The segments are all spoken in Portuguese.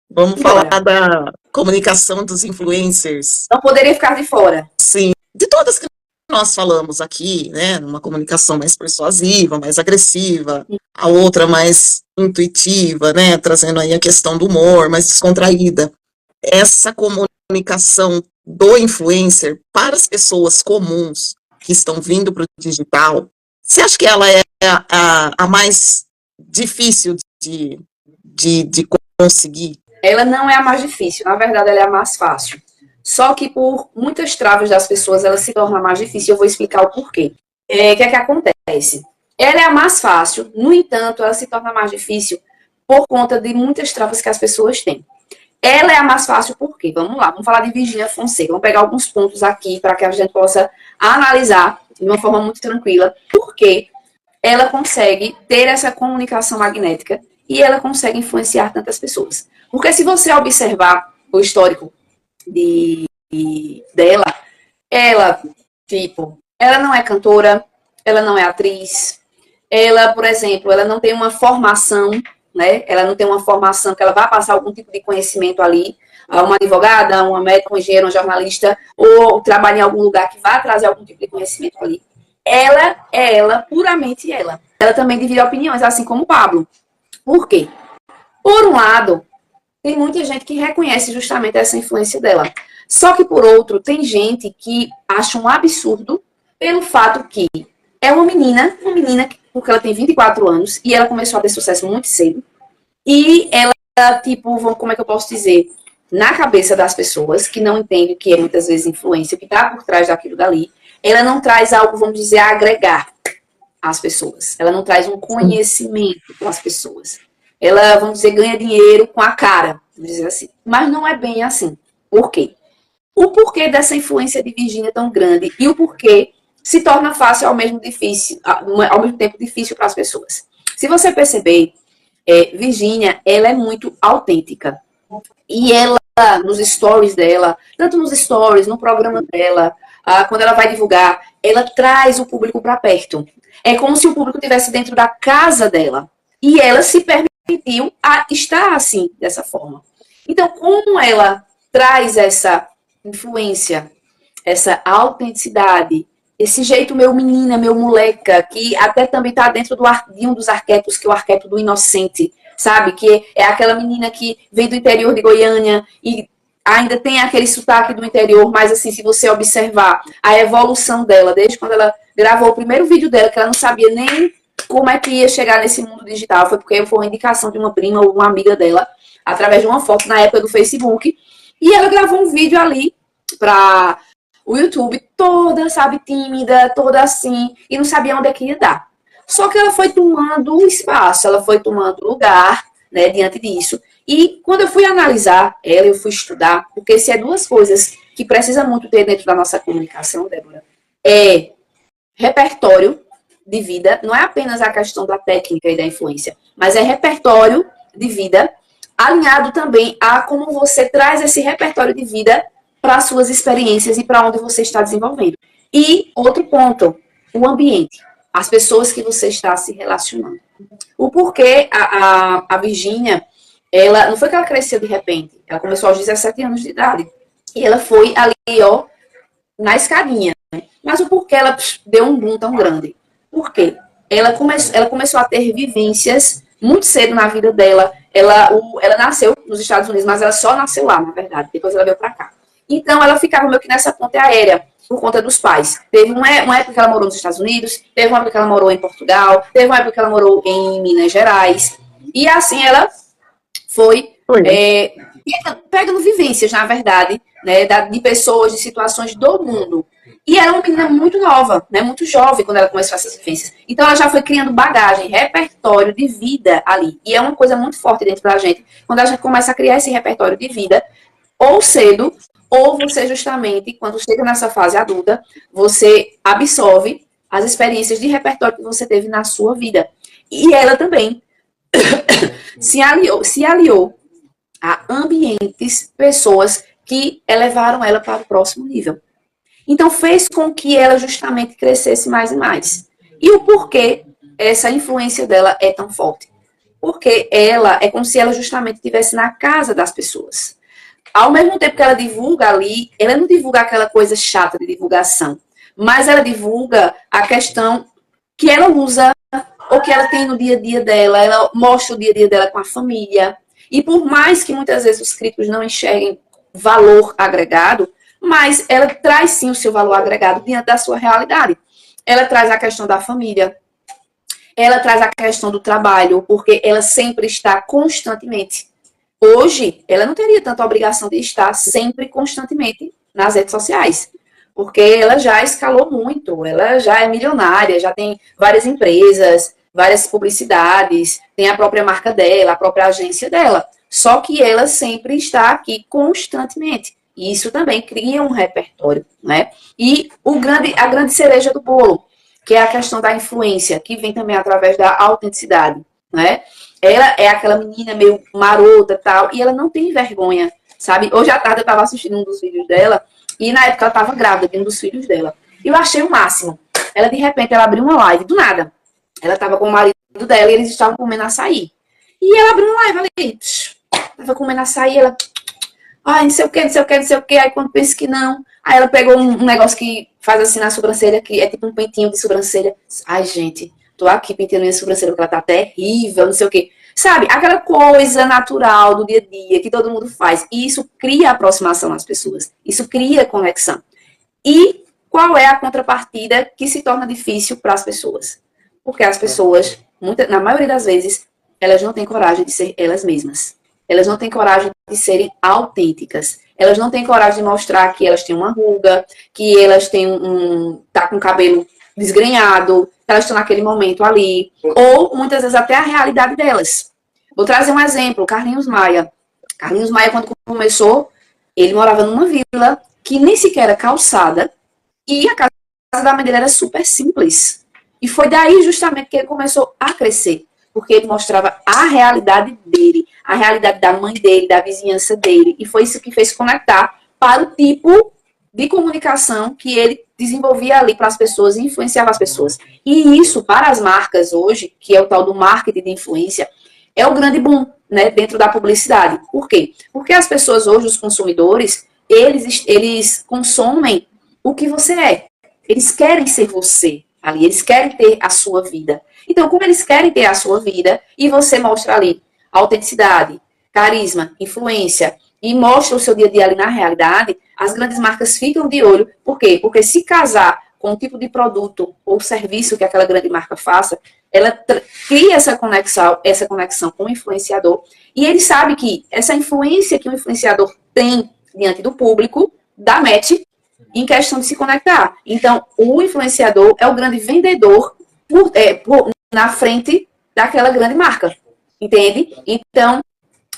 Vamos falar Bora. da comunicação dos influencers. Não poderia ficar de fora. Sim, de todas que nós falamos aqui, né? Uma comunicação mais persuasiva, mais agressiva, a outra mais intuitiva, né? Trazendo aí a questão do humor, mais descontraída. Essa comunicação do influencer para as pessoas comuns que estão vindo para o digital, você acha que ela é a mais difícil de conseguir? Ela não é a mais difícil, na verdade ela é a mais fácil. Só que por muitas travas das pessoas ela se torna mais difícil. Eu vou explicar o porquê. O que é que acontece? Ela é a mais fácil, no entanto, ela se torna mais difícil por conta de muitas travas que as pessoas têm. Ela é a mais fácil por quê? Vamos lá, vamos falar de Virgínia Fonseca. Vamos pegar alguns pontos aqui para que a gente possa analisar de uma forma muito tranquila por que ela consegue ter essa comunicação magnética e ela consegue influenciar tantas pessoas. Porque se você observar o histórico dela, ela não é cantora, ela não é atriz, ela, por exemplo, ela não tem uma formação, né? Ela não tem uma formação que ela vai passar algum tipo de conhecimento ali, uma advogada, uma médica, um engenheiro, um jornalista, ou trabalhar em algum lugar que vai trazer algum tipo de conhecimento ali. Ela é ela, puramente ela. Ela também divide opiniões, assim como o Pablo. Por quê? Por um lado, tem muita gente que reconhece justamente essa influência dela. Só que, por outro, tem gente que acha um absurdo pelo fato que é uma menina porque ela tem 24 anos e ela começou a ter sucesso muito cedo. E ela, tipo, como é que eu posso dizer? Na cabeça das pessoas que não entendem o que é muitas vezes influência, o que está por trás daquilo dali, ela não traz algo, vamos dizer, a agregar às pessoas. Ela não traz um conhecimento para as pessoas. Ela, vamos dizer, ganha dinheiro com a cara, vamos dizer assim. Mas não é bem assim. Por quê? O porquê dessa influência de Virgínia tão grande e o porquê se torna fácil ao mesmo tempo difícil para as pessoas. Se você perceber, Virgínia, ela é muito autêntica. E ela, nos stories dela, tanto nos stories, no programa dela, quando ela vai divulgar, ela traz o público para perto. É como se o público estivesse dentro da casa dela. E ela se permitiu a estar assim, dessa forma. Então, como ela traz essa influência, essa autenticidade, esse jeito meu menina, meu moleca, que até também está dentro de um dos arquétipos, que é o arquétipo do inocente, sabe? Que é aquela menina que vem do interior de Goiânia e ainda tem aquele sotaque do interior, mas assim, se você observar a evolução dela, desde quando ela gravou o primeiro vídeo dela, que ela não sabia nem como é que ia chegar nesse mundo digital, foi porque foi uma indicação de uma prima ou uma amiga dela, através de uma foto na época do Facebook, e ela gravou um vídeo ali para o YouTube, toda, sabe, tímida, toda assim, e não sabia onde é que ia dar. Só que ela foi tomando espaço, ela foi tomando lugar, né, diante disso. E quando eu fui analisar ela, eu fui estudar, porque se é duas coisas que precisa muito ter dentro da nossa comunicação, Débora, é repertório de vida, não é apenas a questão da técnica e da influência, mas é repertório de vida alinhado também a como você traz esse repertório de vida para as suas experiências e para onde você está desenvolvendo. E outro ponto, o ambiente, as pessoas que você está se relacionando. O porquê a Virgínia, ela não foi que ela cresceu de repente, ela começou aos 17 anos de idade. E ela foi ali, ó, na escadinha. Né? Mas o porquê ela deu um boom tão grande? Por quê? Ela começou a ter vivências muito cedo na vida dela. Ela nasceu nos Estados Unidos, mas ela só nasceu lá, na verdade. Depois ela veio para cá. Então, ela ficava meio que nessa ponte aérea, por conta dos pais. Teve uma época que ela morou nos Estados Unidos, teve uma época que ela morou em Portugal, teve uma época que ela morou em Minas Gerais. E assim ela foi pegando vivências, na verdade, né, de pessoas, de situações do mundo. E era uma menina muito nova, né, muito jovem quando ela começou essas vivências. Então ela já foi criando bagagem, repertório de vida ali. E é uma coisa muito forte dentro da gente, quando a gente começa a criar esse repertório de vida, ou cedo, ou você justamente, quando chega nessa fase adulta, você absorve as experiências de repertório que você teve na sua vida. E ela também se aliou a ambientes, pessoas que elevaram ela para o próximo nível. Então, fez com que ela justamente crescesse mais e mais. E o porquê essa influência dela é tão forte? Porque ela é como se ela justamente estivesse na casa das pessoas. Ao mesmo tempo que ela divulga ali, ela não divulga aquela coisa chata de divulgação, mas ela divulga a questão que ela usa, ou que ela tem no dia a dia dela, ela mostra o dia a dia dela com a família. E por mais que muitas vezes os críticos não enxerguem valor agregado, mas ela traz sim o seu valor agregado diante da sua realidade. Ela traz a questão da família, ela traz a questão do trabalho, porque ela sempre está constantemente. Hoje, ela não teria tanta obrigação de estar sempre, constantemente nas redes sociais, porque ela já escalou muito, ela já é milionária, já tem várias empresas, várias publicidades, tem a própria marca dela, a própria agência dela. Só que ela sempre está aqui constantemente. E isso também cria um repertório, né? E a grande cereja do bolo, que é a questão da influência, que vem também através da autenticidade, né? Ela é aquela menina meio marota e tal, e ela não tem vergonha, sabe? Hoje à tarde eu estava assistindo um dos vídeos dela, e na época ela estava grávida de um dos filhos dela. E eu achei o máximo. Ela, de repente, ela abriu uma live, do nada. Ela estava com o marido dela e eles estavam comendo açaí. E ela abriu uma live ali, estava comendo açaí, ela... Ai, não sei o que, não sei o que, não sei o que. Aí quando pensa que não, aí ela pegou um negócio que faz assim na sobrancelha, que é tipo um pentinho de sobrancelha. Ai, gente, tô aqui penteando minha sobrancelha porque ela tá terrível, não sei o que. Sabe, aquela coisa natural do dia a dia que todo mundo faz. E isso cria aproximação nas pessoas. Isso cria conexão. E qual é a contrapartida que se torna difícil para as pessoas? Porque as pessoas, na maioria das vezes, elas não têm coragem de ser elas mesmas. Elas não têm coragem de serem autênticas. Elas não têm coragem de mostrar que elas têm uma ruga, que elas têm tá com o cabelo desgrenhado, que elas estão naquele momento ali. Ou, muitas vezes, até a realidade delas. Vou trazer um exemplo, Carlinhos Maia. Carlinhos Maia, quando começou, ele morava numa vila que nem sequer era calçada e a casa da mãe dele era super simples. E foi daí justamente que ele começou a crescer. Porque ele mostrava a realidade dele, a realidade da mãe dele, da vizinhança dele. E foi isso que fez conectar para o tipo de comunicação que ele desenvolvia ali para as pessoas e influenciava as pessoas. E isso, para as marcas hoje, que é o tal do marketing de influência, é o grande boom, né, dentro da publicidade. Por quê? Porque as pessoas hoje, os consumidores, eles consomem o que você é. Eles querem ser você ali, eles querem ter a sua vida. Então, como eles querem ter a sua vida, e você mostra ali autenticidade, carisma, influência, e mostra o seu dia a dia ali na realidade, as grandes marcas ficam de olho. Por quê? Porque se casar com o tipo de produto ou serviço que aquela grande marca faça, ela cria essa conexão com o influenciador, e ele sabe que essa influência que o influenciador tem diante do público dá match em questão de se conectar. Então, o influenciador é o grande vendedor na frente daquela grande marca, entende? Então,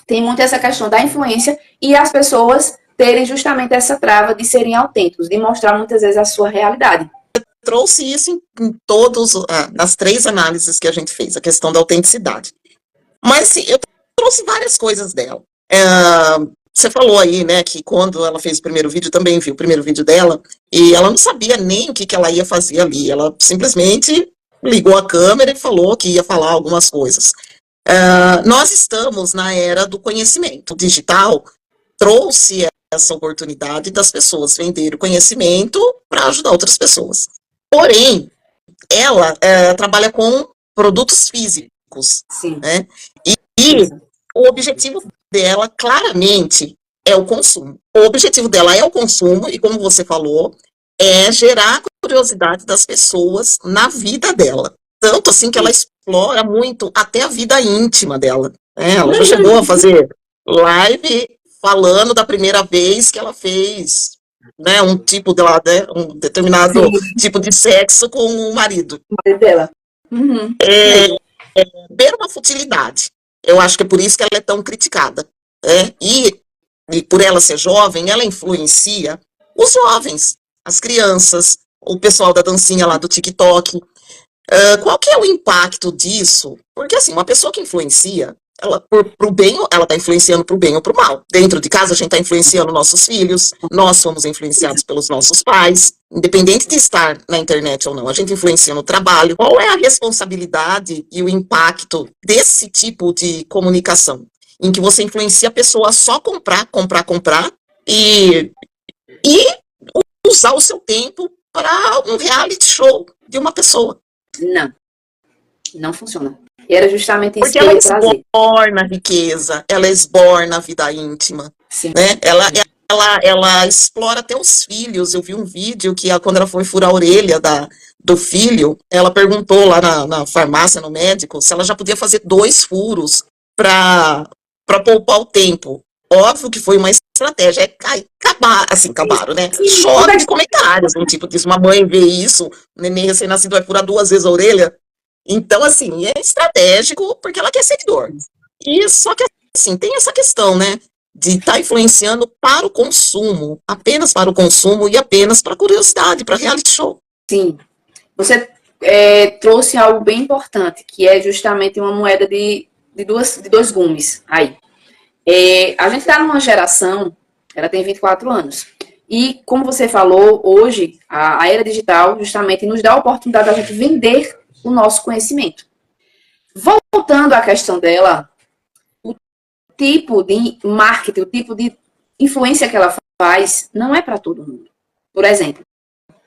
tem muito essa questão da influência e as pessoas terem justamente essa trava de serem autênticos, de mostrar muitas vezes a sua realidade. Trouxe isso em todos, nas 3 análises que a gente fez, a questão da autenticidade. Mas eu trouxe várias coisas dela. Você falou aí, né, que quando ela fez o primeiro vídeo, também viu o primeiro vídeo dela, e ela não sabia nem o que ela ia fazer ali, ela simplesmente ligou a câmera e falou que ia falar algumas coisas. Nós estamos na era do conhecimento. O digital trouxe essa oportunidade das pessoas venderem o conhecimento para ajudar outras pessoas. Porém, ela trabalha com produtos físicos, Sim. né? E o objetivo dela, claramente, é o consumo. O objetivo dela é o consumo, e como você falou, é gerar a curiosidade das pessoas na vida dela. Tanto assim que ela explora muito até a vida íntima dela. Né? Ela já chegou a fazer live falando da primeira vez que ela fez, né, um determinado tipo de sexo com o marido. Dela. Uhum. Ver uma futilidade. Eu acho que é por isso que ela é tão criticada. E por ela ser jovem, ela influencia os jovens, as crianças, o pessoal da dancinha lá do TikTok. Qual que é o impacto disso? Porque, assim, uma pessoa que influencia, pro bem, ela está influenciando pro bem ou pro mal. Dentro de casa, a gente está influenciando nossos filhos, nós somos influenciados pelos nossos pais, independente de estar na internet ou não, a gente influencia no trabalho. Qual é a responsabilidade e o impacto desse tipo de comunicação? Em que você influencia a pessoa a só comprar e usar o seu tempo para um reality show de uma pessoa. Não funciona. E era justamente isso porque que ela eu ia trazer. esborna a riqueza, ela esborna a vida íntima, Sim. né? Ela explora até os filhos. Eu vi um vídeo que quando ela foi furar a orelha do filho, ela perguntou lá na farmácia, no médico, se ela já podia fazer 2 furos para poupar o tempo. Óbvio que foi uma estratégia, acabaram, né? Chove de comentários, um tipo disso, uma mãe vê isso, o neném recém-nascido vai furar 2 vezes a orelha. Então, assim, é estratégico porque ela quer seguidor. E só que, assim, tem essa questão, né, de estar influenciando para o consumo, apenas para o consumo e apenas para curiosidade, para reality show. Sim. Você trouxe algo bem importante, que é justamente uma moeda de dois gumes. Aí. A gente está numa geração, ela tem 24 anos. E, como você falou, hoje, a era digital justamente nos dá a oportunidade da gente vender o nosso conhecimento. Voltando à questão dela, o tipo de marketing, o tipo de influência que ela faz, não é para todo mundo. Por exemplo,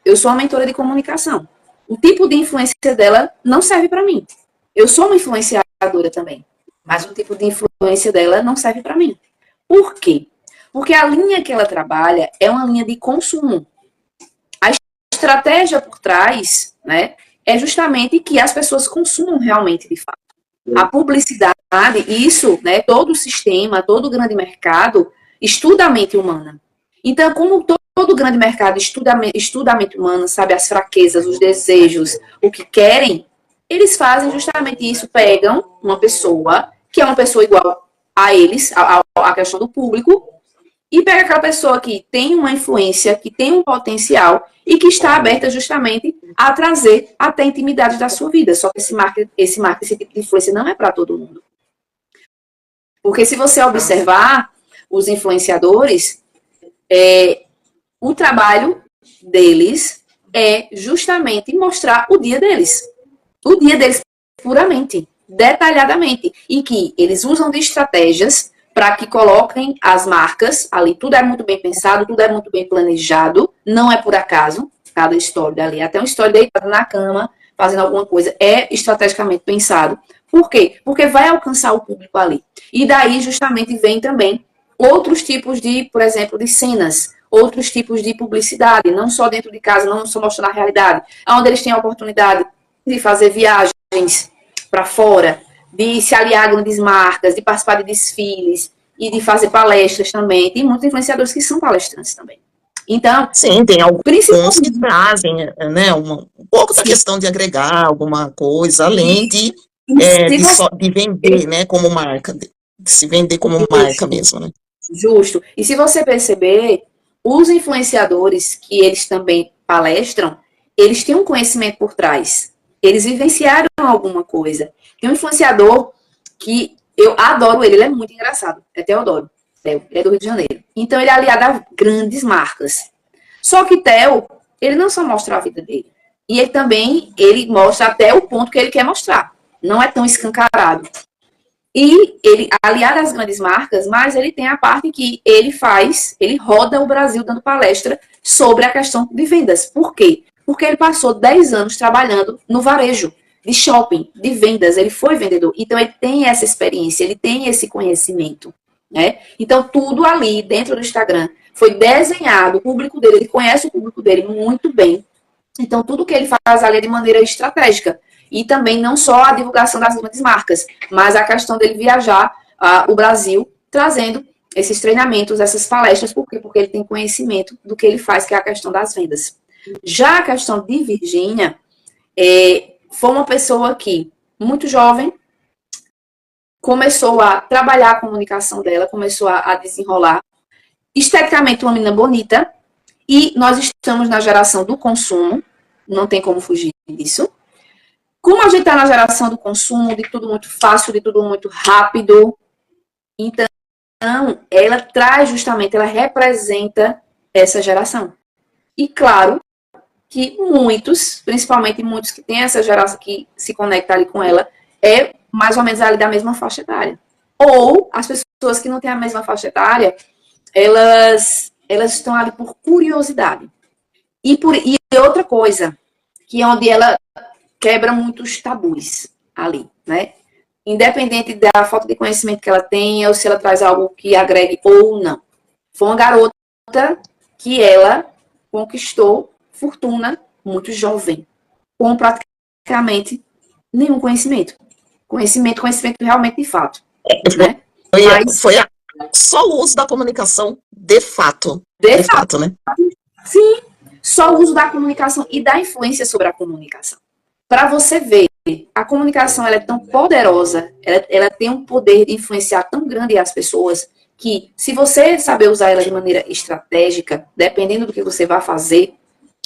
eu sou uma mentora de comunicação. O tipo de influência dela não serve para mim. Eu sou uma influenciadora também, mas o tipo de influência dela não serve para mim. Por quê? Porque a linha que ela trabalha é uma linha de consumo. A estratégia por trás, né, é justamente que as pessoas consumam realmente de fato. A publicidade, isso, né, todo o sistema, todo o grande mercado estuda a mente humana. Então, como todo grande mercado estuda a mente humana, sabe as fraquezas, os desejos, o que querem, eles fazem justamente isso, pegam uma pessoa, que é uma pessoa igual a eles, a questão do público, e pega aquela pessoa que tem uma influência, que tem um potencial e que está aberta justamente a trazer até a intimidade da sua vida. Só que esse tipo de influência não é para todo mundo. Porque se você observar os influenciadores, o trabalho deles é justamente mostrar o dia deles. O dia deles puramente, detalhadamente. E que eles usam de estratégias para que coloquem as marcas ali. Tudo é muito bem pensado, tudo é muito bem planejado. Não é por acaso, cada história ali. Até uma história deitada na cama, fazendo alguma coisa, é estrategicamente pensado. Por quê? Porque vai alcançar o público ali. E daí, justamente, vem também outros tipos de, por exemplo, de cenas, outros tipos de publicidade, não só dentro de casa, não só mostrando a realidade, onde eles têm a oportunidade de fazer viagens para fora, de se aliar a grandes marcas, de participar de desfiles e de fazer palestras também. Tem muitos influenciadores que são palestrantes também. Então, sim, tem alguns que trazem, né, um pouco da questão de agregar alguma coisa, além de vender, né, como marca, de se vender como marca mesmo, né? Justo. E se você perceber, os influenciadores que eles também palestram, eles têm um conhecimento por trás. Eles vivenciaram alguma coisa. Tem um influenciador que eu adoro ele é muito engraçado. É Teodoro. Ele é do Rio de Janeiro. Então ele é aliado a grandes marcas. Só que Theo, ele não só mostra a vida dele. E ele mostra até o ponto que ele quer mostrar. Não é tão escancarado. E ele, aliado às grandes marcas, mas ele tem a parte que ele roda o Brasil dando palestra sobre a questão de vendas. Por quê? Porque ele passou 10 anos trabalhando no varejo, de shopping, de vendas. Ele foi vendedor. Então, ele tem essa experiência, ele tem esse conhecimento. Né? Então, tudo ali dentro do Instagram foi desenhado, o público dele, ele conhece o público dele muito bem. Então, tudo que ele faz ali é de maneira estratégica. E também não só a divulgação das grandes marcas, mas a questão dele viajar o Brasil, trazendo esses treinamentos, essas palestras. Por quê? Porque ele tem conhecimento do que ele faz, que é a questão das vendas. Já a questão de Virgínia, foi uma pessoa que, muito jovem, começou a trabalhar a comunicação dela, começou a desenrolar. Esteticamente, uma menina bonita. E nós estamos na geração do consumo, não tem como fugir disso. Como a gente está na geração do consumo, de tudo muito fácil, de tudo muito rápido, então ela traz justamente, ela representa essa geração. E claro que muitos, principalmente muitos que têm essa geração que se conecta ali com ela, é mais ou menos ali da mesma faixa etária. Ou as pessoas que não têm a mesma faixa etária, elas estão ali por curiosidade. E outra coisa, que é onde ela quebra muitos tabus ali, né? Independente da falta de conhecimento que ela tenha, ou se ela traz algo que agregue ou não. Foi uma garota que ela conquistou fortuna muito jovem, com praticamente nenhum conhecimento. Conhecimento realmente de fato. Né? Só o uso da comunicação de fato. De fato, né? Sim, só o uso da comunicação e da influência sobre a comunicação. Para você ver, a comunicação ela é tão poderosa, ela tem um poder de influenciar tão grande as pessoas, que se você saber usar ela de maneira estratégica, dependendo do que você vai fazer,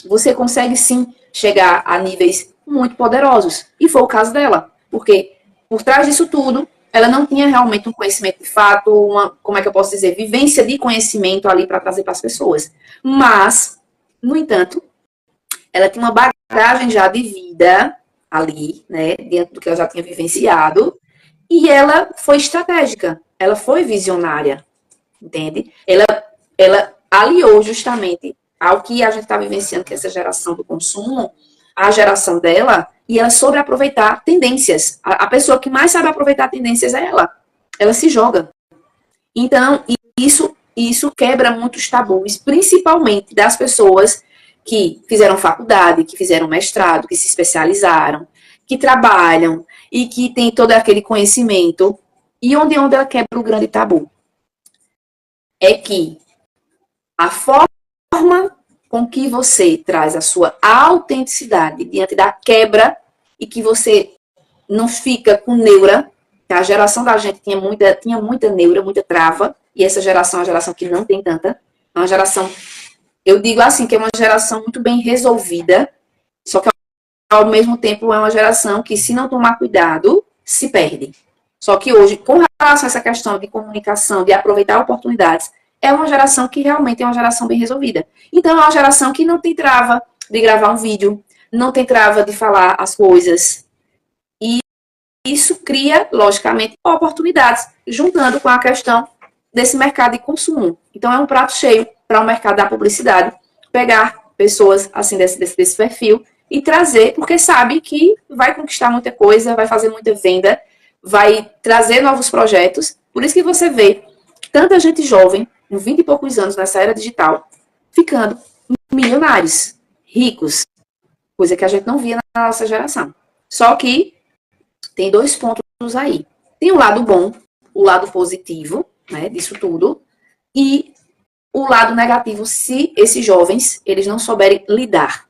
você consegue sim chegar a níveis muito poderosos. E foi o caso dela, porque por trás disso tudo, ela não tinha realmente um conhecimento de fato, como é que eu posso dizer, vivência de conhecimento ali para trazer para as pessoas. Mas, no entanto, ela tinha uma bagagem já de vida ali, né, dentro do que ela já tinha vivenciado, e ela foi estratégica, ela foi visionária, entende? Ela aliou justamente ao que a gente está vivenciando, que é essa geração do consumo, a geração dela, e ela soube aproveitar tendências. A pessoa que mais sabe aproveitar tendências é ela. Ela se joga. Então, isso quebra muitos tabus, principalmente das pessoas que fizeram faculdade, que fizeram mestrado, que se especializaram, que trabalham e que têm todo aquele conhecimento. E onde ela quebra o grande tabu? É que a forma com que você traz a sua autenticidade diante da quebra e que você não fica com neura, que a geração da gente tinha muita neura, muita trava, e essa geração é uma geração que não tem tanta, é uma geração, eu digo assim, que é uma geração muito bem resolvida, só que ao mesmo tempo é uma geração que, se não tomar cuidado, se perde. Só que hoje, com relação a essa questão de comunicação, de aproveitar oportunidades, é uma geração que realmente é uma geração bem resolvida. Então, é uma geração que não tem trava de gravar um vídeo, não tem trava de falar as coisas. E isso cria, logicamente, oportunidades, juntando com a questão desse mercado de consumo. Então, é um prato cheio para o mercado da publicidade, pegar pessoas assim desse perfil e trazer, porque sabe que vai conquistar muita coisa, vai fazer muita venda, vai trazer novos projetos. Por isso que você vê tanta gente jovem, com 20 e poucos anos nessa era digital, ficando milionários, ricos, coisa que a gente não via na nossa geração. Só que tem dois pontos aí. Tem o lado bom, o lado positivo, né, disso tudo, e o lado negativo, se esses jovens, eles não souberem lidar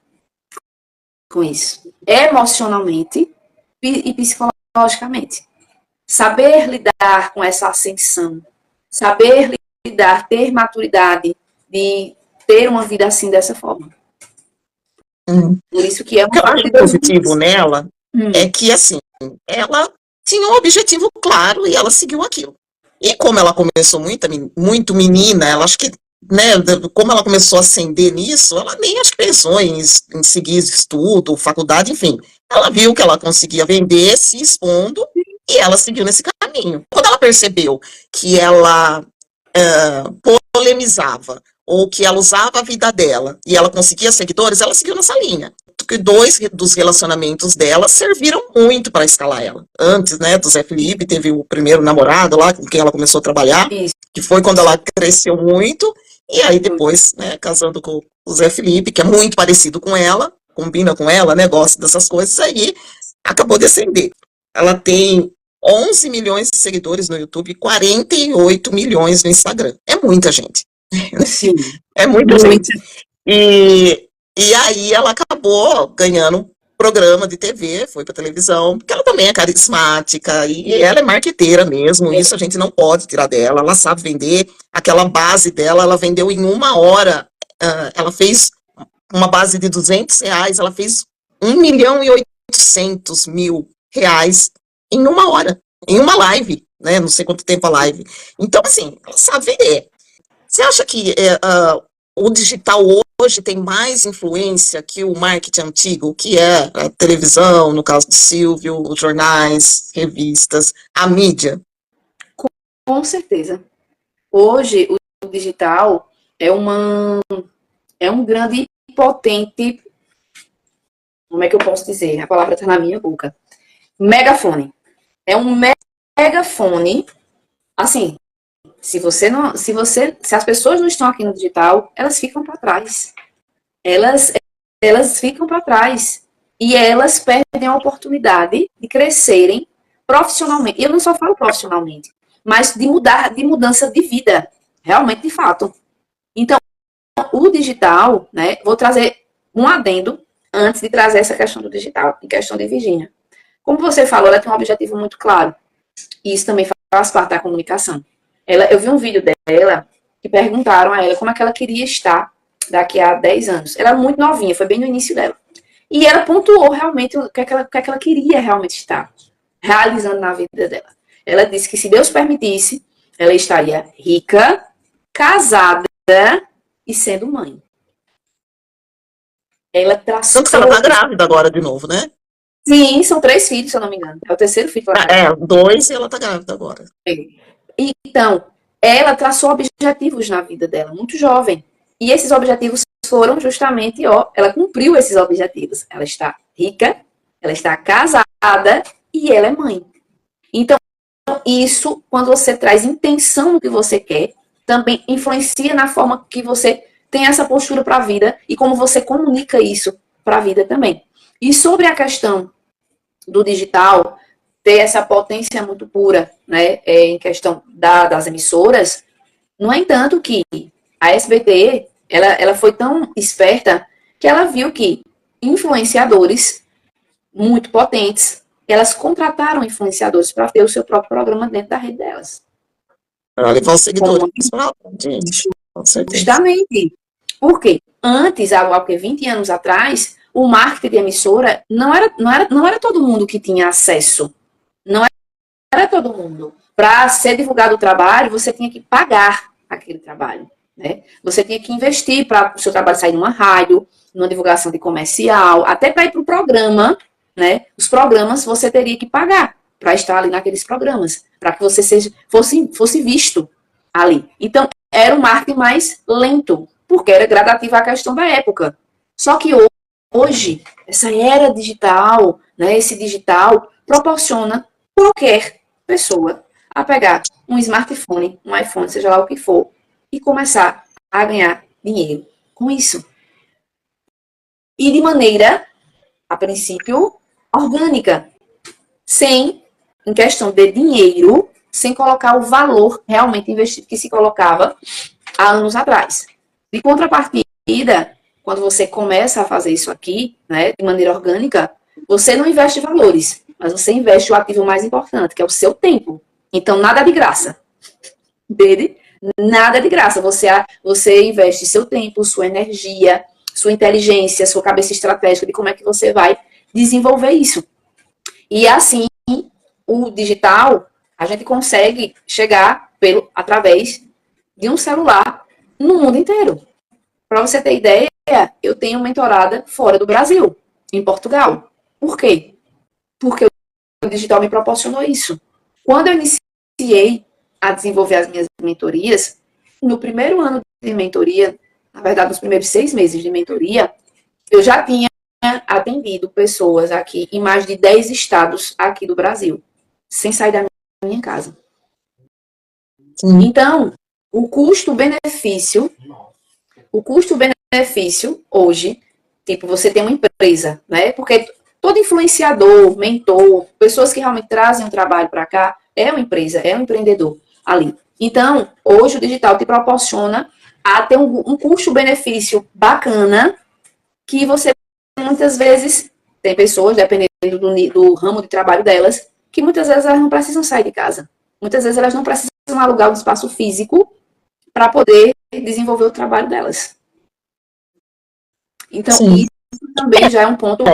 com isso, emocionalmente e psicologicamente. Saber lidar com essa ascensão, saber lidar, ter maturidade de ter uma vida assim, dessa forma. Por isso que é um parte positivo nela é que, assim, ela tinha um objetivo claro e ela seguiu aquilo. E como ela começou muito menina, ela acho que, né, como ela começou a ascender nisso, ela nem acho que pensou em seguir estudo, faculdade, enfim. Ela viu que ela conseguia vender se expondo e ela seguiu nesse caminho. Quando ela percebeu que ela polemizava ou que ela usava a vida dela e ela conseguia seguidores, ela seguiu nessa linha. Que 2 dos relacionamentos dela serviram muito para escalar ela. Antes, né, do Zé Felipe, teve o primeiro namorado lá, com quem ela começou a trabalhar, que foi quando ela cresceu muito, e aí depois, né, casando com o Zé Felipe, que é muito parecido com ela, combina com ela, né, gosta dessas coisas, aí acabou de ascender. Ela tem 11 milhões de seguidores no YouTube e 48 milhões no Instagram. É muita gente. Sim. É muita gente. E aí ela acabou ganhando programa de TV, foi para televisão, porque ela também é carismática e ela é marqueteira mesmo, isso a gente não pode tirar dela, ela sabe vender, aquela base dela, ela vendeu em 1 hora, ela fez uma base de R$200, ela fez 1.800.000 R$ 800.000 em uma hora, em uma live, né? Não sei quanto tempo a live. Então, assim, sabe, você acha que o digital hoje tem mais influência que o marketing antigo, que é a televisão, no caso do Silvio, os jornais, revistas, a mídia? Com certeza. Hoje, o digital é um grande e potente, como é que eu posso dizer? A palavra está na minha boca. Megafone. É um megafone, assim, se as pessoas não estão aqui no digital, elas ficam para trás. Elas ficam para trás. E elas perdem a oportunidade de crescerem profissionalmente. E eu não só falo profissionalmente, mas de mudança de vida, realmente, de fato. Então, o digital, né, vou trazer um adendo antes de trazer essa questão do digital, em questão de Virgínia. Como você falou, ela tem um objetivo muito claro. E isso também faz parte da comunicação. Eu vi um vídeo dela que perguntaram a ela como é que ela queria estar daqui a 10 anos. Ela era muito novinha, foi bem no início dela. E ela pontuou realmente o que é que ela queria realmente estar realizando na vida dela. Ela disse que se Deus permitisse, ela estaria rica, casada e sendo mãe. Ela traçou... Tanto que ela tá grávida agora de novo, né? Sim, são 3 filhos, se eu não me engano. É o terceiro filho. 2 e ela tá grávida agora. Então, ela traçou objetivos na vida dela, muito jovem. E esses objetivos foram justamente, ela cumpriu esses objetivos. Ela está rica, ela está casada e ela é mãe. Então, isso, quando você traz intenção no que você quer, também influencia na forma que você tem essa postura para a vida e como você comunica isso para a vida também. E sobre a questão do digital, ter essa potência muito pura, né, em questão das emissoras, no entanto que a SBT, ela foi tão esperta que ela viu que influenciadores muito potentes, elas contrataram influenciadores para ter o seu próprio programa dentro da rede delas. Para levar os seguidores para gente, com certeza. Justamente. Por quê? Antes, há 20 anos atrás, o marketing de emissora não era todo mundo que tinha acesso. Não era todo mundo. Para ser divulgado o trabalho, você tinha que pagar aquele trabalho. Né? Você tinha que investir para o seu trabalho sair numa rádio, numa divulgação de comercial, até para ir para o programa. Né? Os programas você teria que pagar para estar ali naqueles programas, para que você fosse visto ali. Então, era um marketing mais lento, porque era gradativo à questão da época. Só que hoje, essa era digital, né, esse digital, proporciona qualquer pessoa a pegar um smartphone, um iPhone, seja lá o que for, e começar a ganhar dinheiro com isso. E de maneira, a princípio, orgânica, sem, em questão de dinheiro, sem colocar o valor realmente investido que se colocava há anos atrás. De contrapartida, quando você começa a fazer isso aqui, né, de maneira orgânica, você não investe valores, mas você investe o ativo mais importante, que é o seu tempo. Então, nada de graça. Entende? Nada de graça. Você investe seu tempo, sua energia, sua inteligência, sua cabeça estratégica de como é que você vai desenvolver isso. E assim, o digital, a gente consegue chegar através de um celular no mundo inteiro. Para você ter ideia, eu tenho mentorada fora do Brasil, em Portugal. Por quê? Porque o digital me proporcionou isso. Quando eu iniciei a desenvolver as minhas mentorias, no primeiro ano de mentoria, na verdade, nos primeiros 6 meses de mentoria, eu já tinha atendido pessoas aqui em mais de 10 estados aqui do Brasil, sem sair da minha casa. Sim. Então, o custo-benefício hoje, tipo, você tem uma empresa, né? Porque todo influenciador, mentor, pessoas que realmente trazem o trabalho para cá, é uma empresa, é um empreendedor ali. Então, hoje o digital te proporciona a ter um custo-benefício bacana que você, muitas vezes, tem pessoas, dependendo do ramo de trabalho delas, que muitas vezes elas não precisam sair de casa. Muitas vezes elas não precisam alugar um espaço físico para poder desenvolver o trabalho delas. Então, também já é um ponto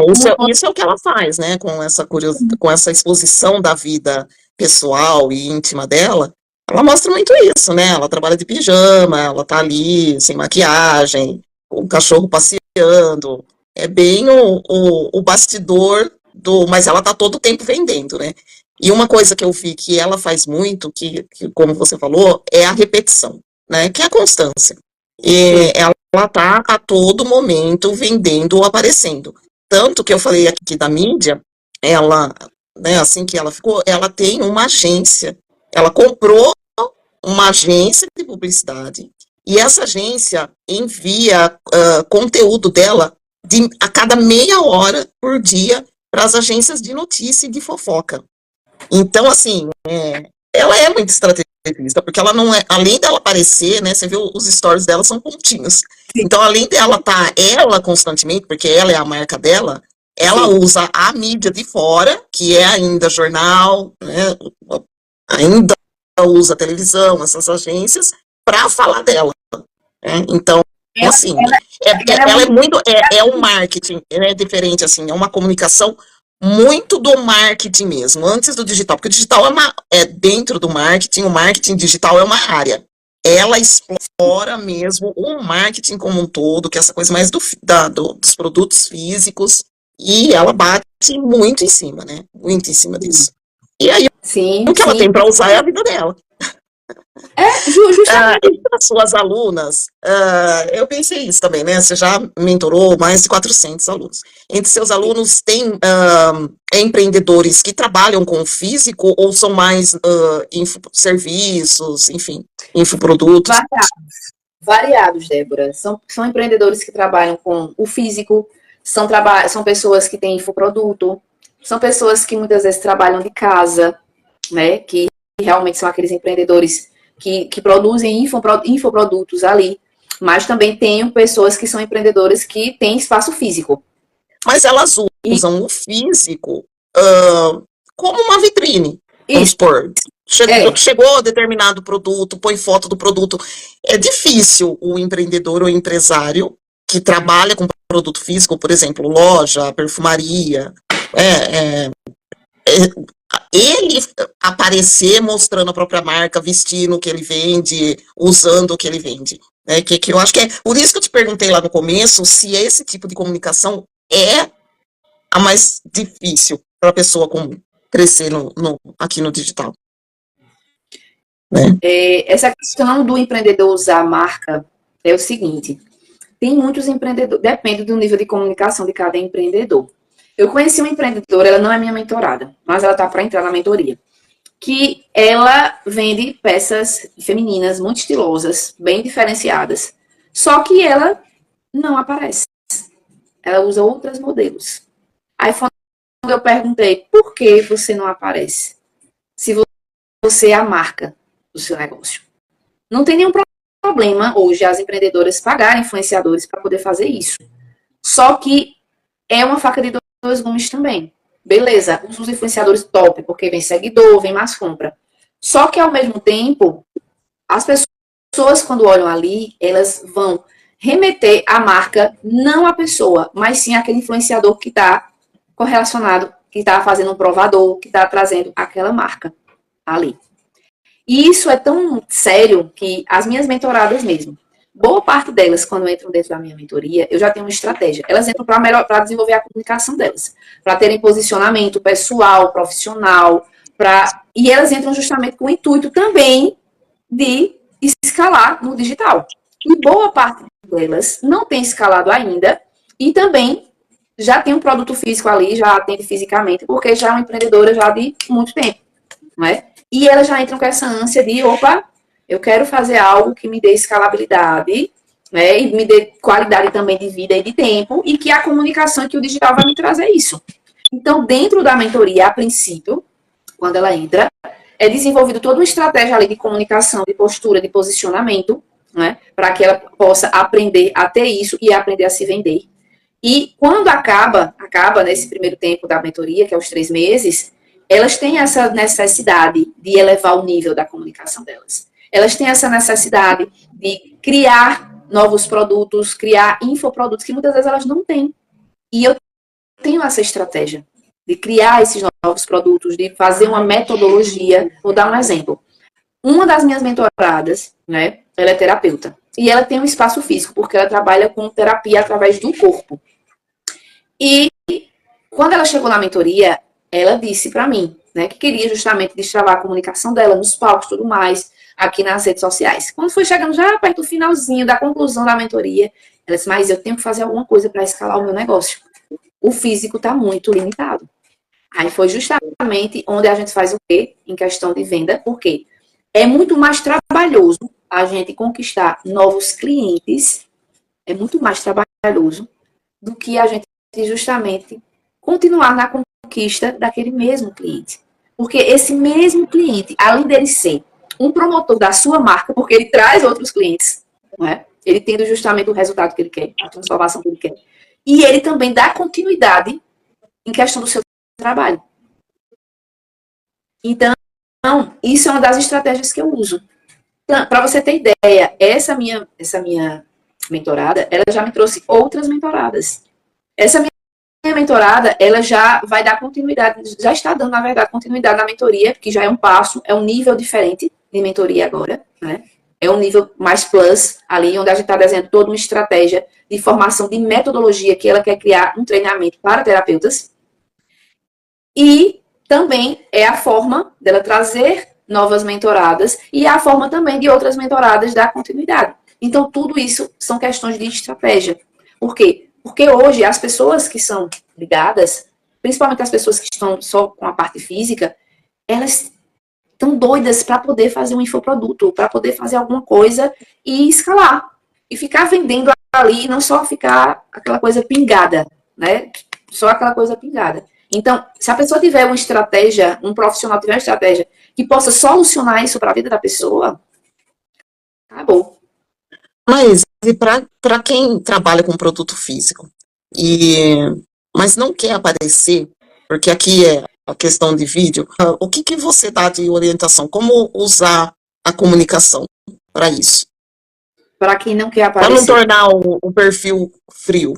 Isso é o que ela faz, né? Com essa exposição da vida pessoal e íntima dela, ela mostra muito isso, né? Ela trabalha de pijama, ela tá ali sem maquiagem, o cachorro passeando. É bem o bastidor mas ela tá todo o tempo vendendo, né? E uma coisa que eu vi que ela faz muito, que como você falou, é a repetição, né? Que é a constância. E ela tá a todo momento vendendo ou aparecendo. Tanto que eu falei aqui da mídia, ela, né, assim que ela ficou, ela tem uma agência. Ela comprou uma agência de publicidade e essa agência envia conteúdo dela a cada meia hora por dia para as agências de notícia e de fofoca. Então, assim, ela é muito estrategista, porque ela não é, além dela aparecer, né, você vê os stories dela são pontinhos. Então, além dela ela constantemente, porque ela é a marca dela, ela usa a mídia de fora, que é ainda jornal, né, ainda usa televisão, essas agências, para falar dela. Né? Então, assim, ela é muito, um marketing, é diferente, assim, é uma comunicação muito do marketing mesmo, antes do digital, porque o digital é dentro do marketing, o marketing digital é uma área. Ela explora mesmo o marketing como um todo, que é essa coisa mais dos produtos físicos, e ela bate muito em cima, né? Muito em cima disso. E aí, o que ela tem para usar é a vida dela. Justamente. As suas alunas, eu pensei isso também, né? Você já mentorou mais de 400 alunos. Entre seus alunos, tem empreendedores que trabalham com o físico ou são mais infoserviços, enfim, infoprodutos? Variados, Débora. São empreendedores que trabalham com o físico, são pessoas que têm infoproduto, são pessoas que muitas vezes trabalham de casa, né? Que realmente são aqueles empreendedores que produzem infoprodutos ali, mas também tenho pessoas que são empreendedores que têm espaço físico. Mas elas usam o físico como uma vitrine, vamos supor. Chegou determinado produto, põe foto do produto. É difícil o empreendedor ou empresário que trabalha com produto físico, por exemplo, loja, perfumaria, ele aparecer mostrando a própria marca, vestindo o que ele vende, usando o que ele vende. Né? Que eu acho que é por isso que eu te perguntei lá no começo se esse tipo de comunicação é a mais difícil para a pessoa comum crescer aqui no digital. Né? Essa questão do empreendedor usar a marca é o seguinte: tem muitos empreendedores, depende do nível de comunicação de cada empreendedor. Eu conheci uma empreendedora, ela não é minha mentorada, mas ela está para entrar na mentoria, que ela vende peças femininas muito estilosas, bem diferenciadas, só que ela não aparece. Ela usa outros modelos. Aí quando eu perguntei, por que você não aparece? Se você é a marca do seu negócio. Não tem nenhum problema hoje as empreendedoras pagarem influenciadores para poder fazer isso. Só que é uma faca de dois gumes também. Beleza, os influenciadores top, porque vem seguidor, vem mais compra. Só que ao mesmo tempo, as pessoas quando olham ali, elas vão remeter a marca, não a pessoa, mas sim aquele influenciador que está correlacionado, que está fazendo um provador, que está trazendo aquela marca ali. E isso é tão sério que as minhas mentoradas mesmo, boa parte delas, quando entram dentro da minha mentoria, eu já tenho uma estratégia. Elas entram para desenvolver a comunicação delas, para terem posicionamento pessoal, profissional, e elas entram justamente com o intuito também de escalar no digital. E boa parte delas não tem escalado ainda e também já tem um produto físico ali, já atende fisicamente, porque já é uma empreendedora já de muito tempo, não é? E elas já entram com essa ânsia de, opa, eu quero fazer algo que me dê escalabilidade, né, e me dê qualidade também de vida e de tempo, e que a comunicação e que o digital vai me trazer isso. Então, dentro da mentoria, a princípio, quando ela entra, é desenvolvido toda uma estratégia ali de comunicação, de postura, de posicionamento, né, para que ela possa aprender a ter isso e aprender a se vender. E quando acaba nesse primeiro tempo da mentoria, que é os 3 meses, elas têm essa necessidade de elevar o nível da comunicação delas. Elas têm essa necessidade de criar novos produtos, criar infoprodutos que muitas vezes elas não têm. E eu tenho essa estratégia de criar esses novos produtos, de fazer uma metodologia. Vou dar um exemplo. Uma das minhas mentoradas, né, ela é terapeuta. E ela tem um espaço físico, porque ela trabalha com terapia através do corpo. E quando ela chegou na mentoria, ela disse para mim, né, que queria justamente destravar a comunicação dela nos palcos e tudo mais, aqui nas redes sociais. Quando foi chegando já perto do finalzinho da conclusão da mentoria, ela disse, mas eu tenho que fazer alguma coisa para escalar o meu negócio. O físico está muito limitado. Aí foi justamente onde a gente faz o quê? Em questão de venda, porque é muito mais trabalhoso a gente conquistar novos clientes, é muito mais trabalhoso do que a gente justamente continuar na conquista daquele mesmo cliente. Porque esse mesmo cliente, além dele ser um promotor da sua marca, porque ele traz outros clientes, não é? Ele tendo justamente o resultado que ele quer, a transformação que ele quer. E ele também dá continuidade em questão do seu trabalho. Então, isso é uma das estratégias que eu uso. Então, para você ter ideia, essa minha mentorada, ela já me trouxe outras mentoradas. Essa minha mentorada, ela já vai dar continuidade, já está dando, na verdade, continuidade na mentoria, que já é um passo, é um nível diferente de mentoria agora, né? É um nível mais plus, ali, onde a gente está desenhando toda uma estratégia de formação de metodologia que ela quer criar um treinamento para terapeutas. E também é a forma dela trazer novas mentoradas e a forma também de outras mentoradas dar continuidade. Então, tudo isso são questões de estratégia. Por quê? Porque hoje as pessoas que são ligadas, principalmente as pessoas que estão só com a parte física, elas estão doidas para poder fazer um infoproduto, para poder fazer alguma coisa e escalar. E ficar vendendo ali, não só ficar aquela coisa pingada, né? Só aquela coisa pingada. Então, se a pessoa tiver uma estratégia, um profissional tiver uma estratégia que possa solucionar isso para a vida da pessoa, acabou. Mas e para quem trabalha com produto físico, mas não quer aparecer, porque aqui é a questão de vídeo, o que você dá de orientação? Como usar a comunicação para isso? Para quem não quer Para não aparecer. tornar o perfil frio.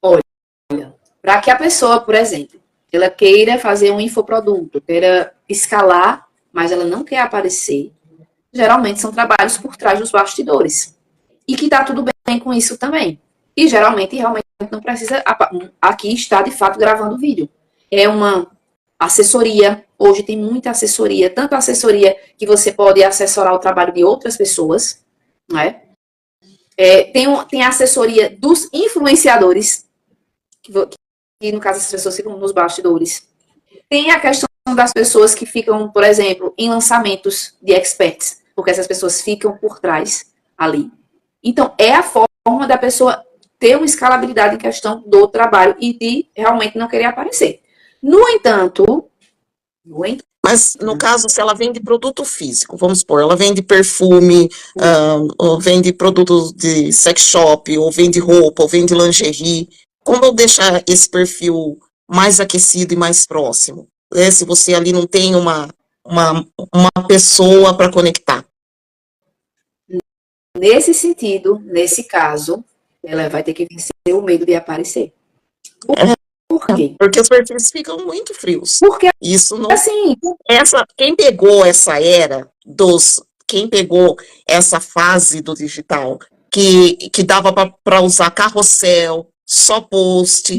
Olha, para que a pessoa, por exemplo, ela queira fazer um infoproduto, queira escalar, mas ela não quer aparecer, geralmente são trabalhos por trás dos bastidores. E que está tudo bem com isso também. E geralmente, realmente, não precisa aqui estar, de fato, gravando vídeo. É uma assessoria. Hoje tem muita assessoria. Tanto assessoria que você pode assessorar o trabalho de outras pessoas, não é? Tem a assessoria dos influenciadores, que no caso as pessoas ficam nos bastidores. Tem a questão das pessoas que ficam, por exemplo, em lançamentos de experts, porque essas pessoas ficam por trás ali. Então, é a forma da pessoa ter uma escalabilidade em questão do trabalho e de realmente não querer aparecer. No entanto... Mas, no caso, se ela vende produto físico, vamos supor, ela vende perfume, ou vende produtos de sex shop, ou vende roupa, ou vende lingerie, como eu deixar esse perfil mais aquecido e mais próximo? Se você ali não tem uma pessoa para conectar. Nesse sentido, nesse caso, ela vai ter que vencer o medo de aparecer. Por quê? Porque os perfis ficam muito frios. Porque, isso não. Assim, quem pegou essa era quem pegou essa fase do digital, que dava para usar carrossel, só post,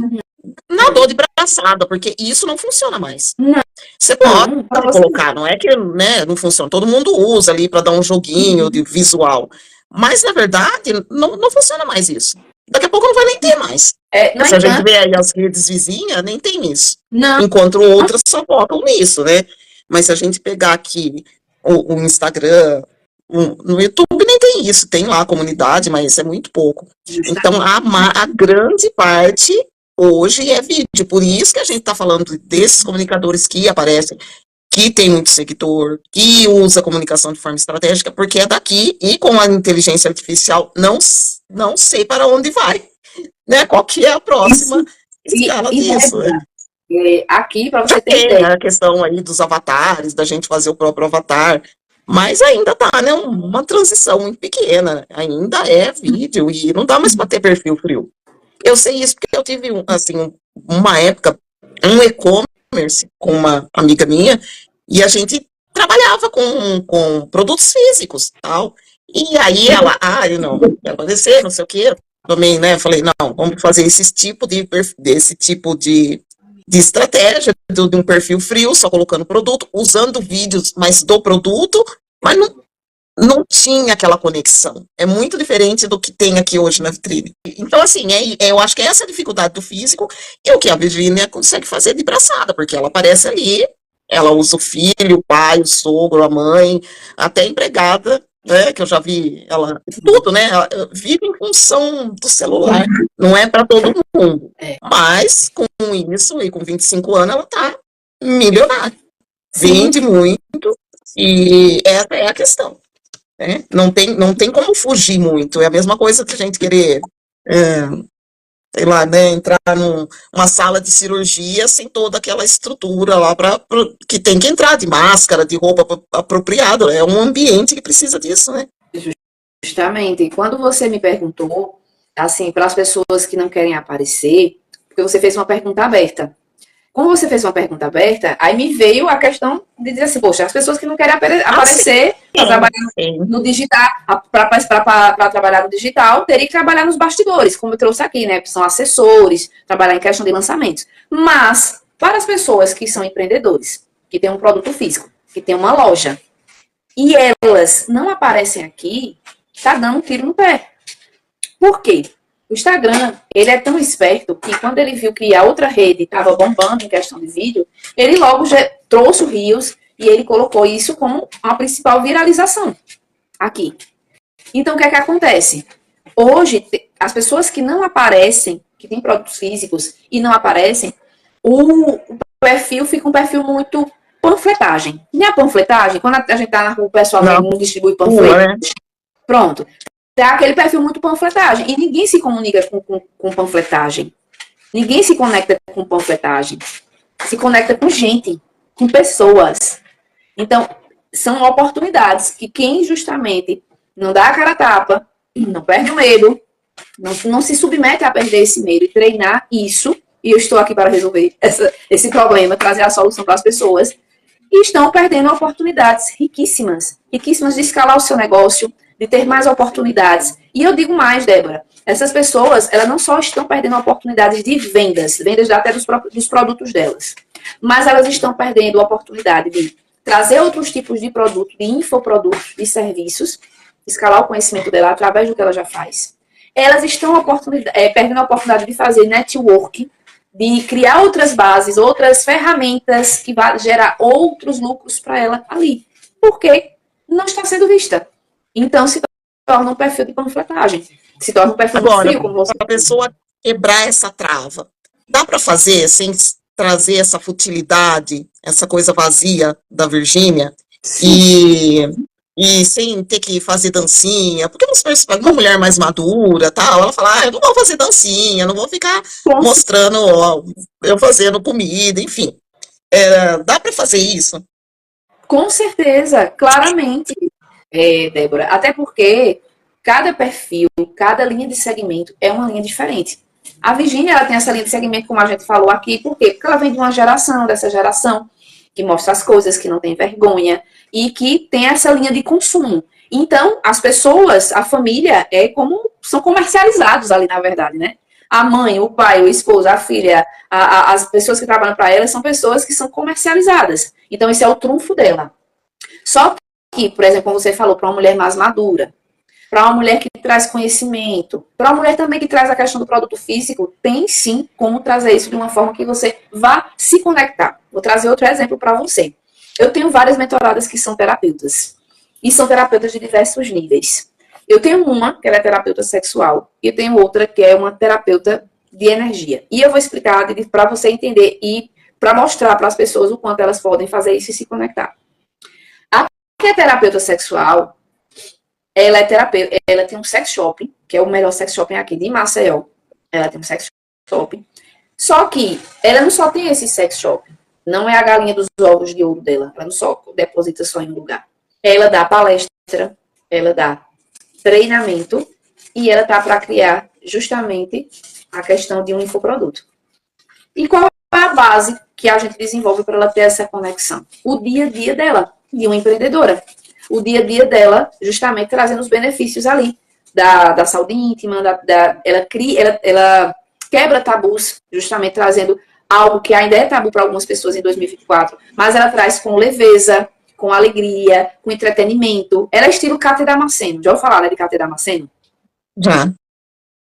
nadou de braçada, porque isso não funciona mais. Não. Você pode colocar, não é que, né, não funciona. Todo mundo usa ali para dar um joguinho de visual. Mas, na verdade, não funciona mais isso. Daqui a pouco não vai nem ter mais. Se a gente vê aí as redes vizinhas, nem tem isso. Não. Enquanto outras só focam nisso, né? Mas se a gente pegar aqui o Instagram, no YouTube nem tem isso. Tem lá a comunidade, mas é muito pouco. Então, a grande parte hoje é vídeo. Por isso que a gente está falando desses comunicadores que aparecem, que tem muito seguidor, que usa a comunicação de forma estratégica, porque é daqui, e com a inteligência artificial, não sei para onde vai, né? Qual que é a próxima escala disso, né? Aqui, para você ter ideia. A questão aí dos avatares, da gente fazer o próprio avatar, mas ainda tá, né, uma transição muito pequena, ainda é vídeo, e não dá mais para ter perfil frio. Eu sei isso porque eu tive, assim, uma época, um e-commerce com uma amiga minha, e a gente trabalhava com produtos físicos, tal. E aí ela, eu não quero aparecer, não sei o quê. Também, né, falei, não, vamos fazer desse tipo de estratégia, de um perfil frio, só colocando produto, usando vídeos, mas do produto, mas não tinha aquela conexão. É muito diferente do que tem aqui hoje na vitrine. Então, assim, eu acho que essa é a dificuldade do físico e o que a Virgínia consegue fazer de braçada, porque ela aparece ali, ela usa o filho, o pai, o sogro, a mãe, até a empregada, né, que eu já vi ela, tudo, né, ela vive em função do celular, não é para todo mundo. Mas, com isso, e com 25 anos, ela tá milionária. Vende muito, e essa é a questão. Né? Não tem como fugir muito. É a mesma coisa que a gente querer, sei lá, né, entrar numa sala de cirurgia sem toda aquela estrutura lá que tem que entrar de máscara, de roupa apropriada. É um ambiente que precisa disso, né? Justamente. E quando você me perguntou, assim, para as pessoas que não querem aparecer, porque você fez uma pergunta aberta. Quando você fez uma pergunta aberta, aí me veio a questão de dizer assim, poxa, as pessoas que não querem aparecer para trabalhar no digital, para trabalhar no digital, teria que trabalhar nos bastidores, como eu trouxe aqui, né? São assessores, trabalhar em questão de lançamentos. Mas, para as pessoas que são empreendedores, que têm um produto físico, que têm uma loja, e elas não aparecem aqui, tá dando um tiro no pé. Por quê? O Instagram, ele é tão esperto que quando ele viu que a outra rede estava bombando em questão de vídeo, ele logo já trouxe o Reels e ele colocou isso como a principal viralização aqui. Então, o que é que acontece? Hoje, as pessoas que não aparecem, que têm produtos físicos e não aparecem, o perfil fica um perfil muito panfletagem. E a panfletagem, quando a gente tá na rua, o pessoal não distribui panfletos. Pronto. É aquele perfil muito panfletagem. E ninguém se comunica com panfletagem. Ninguém se conecta com panfletagem. Se conecta com gente, com pessoas. Então, são oportunidades que quem justamente não dá a cara a tapa, não perde o medo, não se submete a perder esse medo e treinar isso, e eu estou aqui para resolver esse problema, trazer a solução para as pessoas, e estão perdendo oportunidades riquíssimas, riquíssimas de escalar o seu negócio, de ter mais oportunidades. E eu digo mais, Débora, essas pessoas, elas não só estão perdendo oportunidades de vendas até dos produtos delas, mas elas estão perdendo a oportunidade de trazer outros tipos de produtos, de infoprodutos, de serviços, escalar o conhecimento dela através do que ela já faz. Elas estão perdendo a oportunidade de fazer network, de criar outras bases, outras ferramentas que vão gerar outros lucros para ela ali. Porque não está sendo vista. Então, se torna um perfil de panfletagem. Se torna um perfil frio, como você... a pessoa quebrar essa trava, dá para fazer sem trazer essa futilidade, essa coisa vazia da Virgínia? E sem ter que fazer dancinha, porque uma mulher mais madura, tal, ela fala, eu não vou fazer dancinha, não vou ficar mostrando eu fazendo comida, enfim. Dá para fazer isso? Com certeza, claramente. Débora, até porque cada perfil, cada linha de segmento é uma linha diferente. A Virgínia, ela tem essa linha de segmento, como a gente falou aqui, por quê? Porque ela vem de uma geração, dessa geração, que mostra as coisas, que não tem vergonha, e que tem essa linha de consumo. Então, as pessoas, a família, são comercializados ali, na verdade, né? A mãe, o pai, o esposo, a filha, as pessoas que trabalham para ela são pessoas que são comercializadas. Então, esse é o trunfo dela. Só que, por exemplo, como você falou, para uma mulher mais madura, para uma mulher que traz conhecimento, para uma mulher também que traz a questão do produto físico, tem sim como trazer isso de uma forma que você vá se conectar. Vou trazer outro exemplo para você. Eu tenho várias mentoradas que são terapeutas. E são terapeutas de diversos níveis. Eu tenho uma, que ela é terapeuta sexual, e eu tenho outra, que é uma terapeuta de energia. E eu vou explicar para você entender e para mostrar para as pessoas o quanto elas podem fazer isso e se conectar. A que é terapeuta sexual, ela é terapeuta, ela tem um sex shopping, que é o melhor sex shopping aqui de Maceió. Ela tem um sex shopping. Só que ela não só tem esse sex shopping. Não é a galinha dos ovos de ouro dela. Ela não só deposita só em um lugar. Ela dá palestra, ela dá treinamento e ela tá para criar justamente a questão de um infoproduto. E qual é a base que a gente desenvolve para ela ter essa conexão? O dia a dia dela, de uma empreendedora. O dia a dia dela, justamente trazendo os benefícios ali da saúde íntima, ela quebra tabus, justamente trazendo algo que ainda é tabu para algumas pessoas em 2024, mas ela traz com leveza, com alegria, com entretenimento. Ela é estilo Cátia Damasceno. Já ouviu falar, né, de Cátia Damasceno? Já.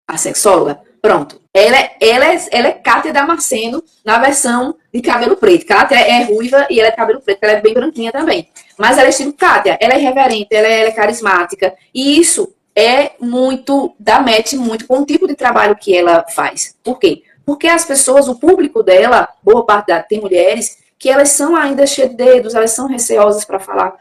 A sexóloga? Pronto. Ela é Cátia Damasceno na versão de cabelo preto. Cátia é ruiva e ela é de cabelo preto. Ela é bem branquinha também. Mas ela é estilo Cátia. Ela é irreverente, ela é carismática. E isso é muito, dá match muito com o tipo de trabalho que ela faz. Por quê? Porque as pessoas, o público dela, boa parte tem mulheres, que elas são ainda cheias de dedos, elas são receosas para falar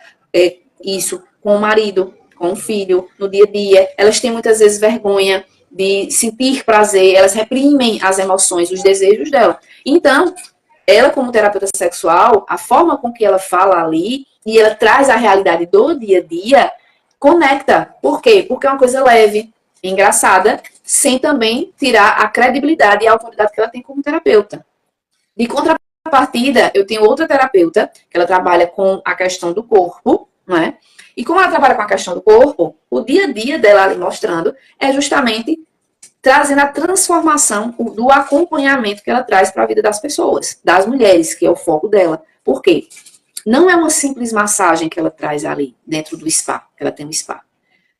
isso com o marido, com o filho, no dia a dia. Elas têm muitas vezes vergonha de sentir prazer, elas reprimem as emoções, os desejos dela. Então, ela como terapeuta sexual, a forma com que ela fala ali, e ela traz a realidade do dia a dia, conecta. Por quê? Porque é uma coisa leve, engraçada, sem também tirar a credibilidade e a autoridade que ela tem como terapeuta. De contrapartida, eu tenho outra terapeuta, que ela trabalha com a questão do corpo, não é? E como ela trabalha com a questão do corpo, o dia a dia dela ali mostrando é justamente trazendo a transformação do acompanhamento que ela traz para a vida das pessoas, das mulheres, que é o foco dela. Por quê? Não é uma simples massagem que ela traz ali dentro do spa, ela tem um spa.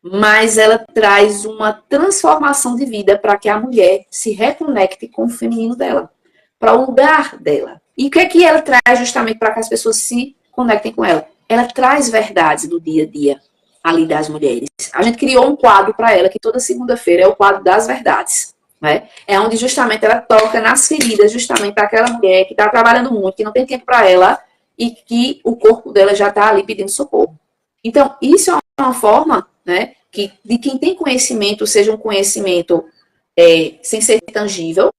Mas ela traz uma transformação de vida para que a mulher se reconecte com o feminino dela, para o lugar dela. E o que é que ela traz justamente para que as pessoas se conectem com ela? Ela traz verdades do dia a dia ali das mulheres. A gente criou um quadro para ela, que toda segunda-feira é o quadro das verdades. Né? É onde justamente ela toca nas feridas, justamente para aquela mulher que está trabalhando muito, que não tem tempo para ela e que o corpo dela já está ali pedindo socorro. Então, isso é uma forma, né, de quem tem conhecimento, seja um conhecimento sem ser tangível,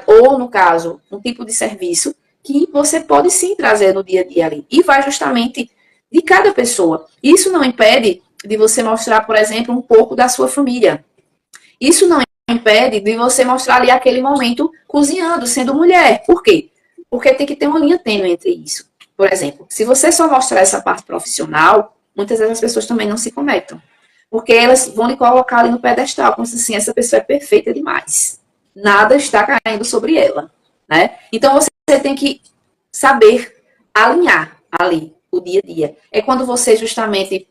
ou, no caso, um tipo de serviço que você pode sim trazer no dia a dia ali. E vai justamente de cada pessoa. Isso não impede de você mostrar, por exemplo, um pouco da sua família. Isso não impede de você mostrar ali aquele momento cozinhando, sendo mulher. Por quê? Porque tem que ter uma linha tênue entre isso. Por exemplo, se você só mostrar essa parte profissional, muitas vezes as pessoas também não se conectam. Porque elas vão lhe colocar ali no pedestal, como se assim, essa pessoa é perfeita demais. Nada está caindo sobre ela. Né? Então, você tem que saber alinhar ali o dia a dia. É quando você justamente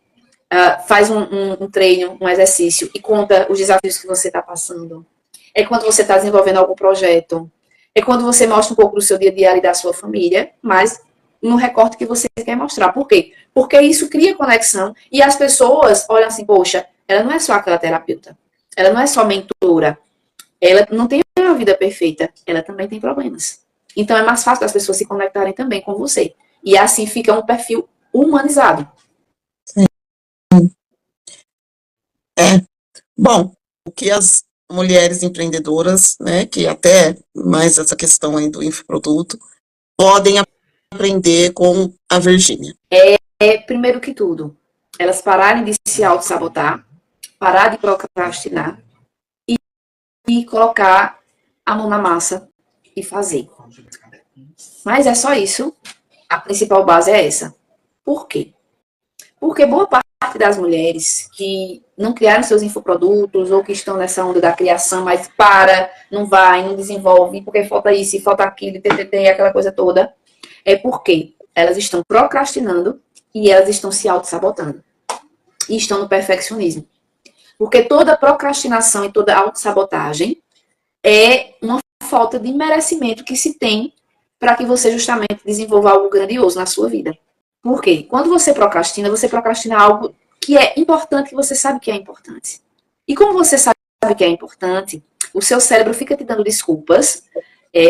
faz um treino, um exercício e conta os desafios que você está passando. É quando você está desenvolvendo algum projeto. É quando você mostra um pouco do seu dia a dia ali da sua família, mas no recorte que você quer mostrar. Por quê? Porque isso cria conexão e as pessoas olham assim, poxa, ela não é só aquela terapeuta. Ela não é só mentora. Ela não tem uma vida perfeita. Ela também tem problemas. Então, é mais fácil das pessoas se conectarem também com você. E assim fica um perfil humanizado. Sim. Bom, o que as mulheres empreendedoras, né, que até mais essa questão aí do infoproduto, podem aprender com a Virgínia? Primeiro que tudo, elas pararem de se auto-sabotar, parar de procrastinar e colocar a mão na massa e fazer. Mas é só isso. A principal base é essa. Por quê? Porque boa parte das mulheres que não criaram seus infoprodutos ou que estão nessa onda da criação, mas não vai, não desenvolve, porque falta isso e falta aquilo, aquela coisa toda, é porque elas estão procrastinando e elas estão se auto-sabotando. E estão no perfeccionismo. Porque toda procrastinação e toda autossabotagem é uma falta de merecimento que se tem para que você justamente desenvolva algo grandioso na sua vida. Por quê? Quando você procrastina algo que é importante, que você sabe que é importante. E como você sabe que é importante, o seu cérebro fica te dando desculpas.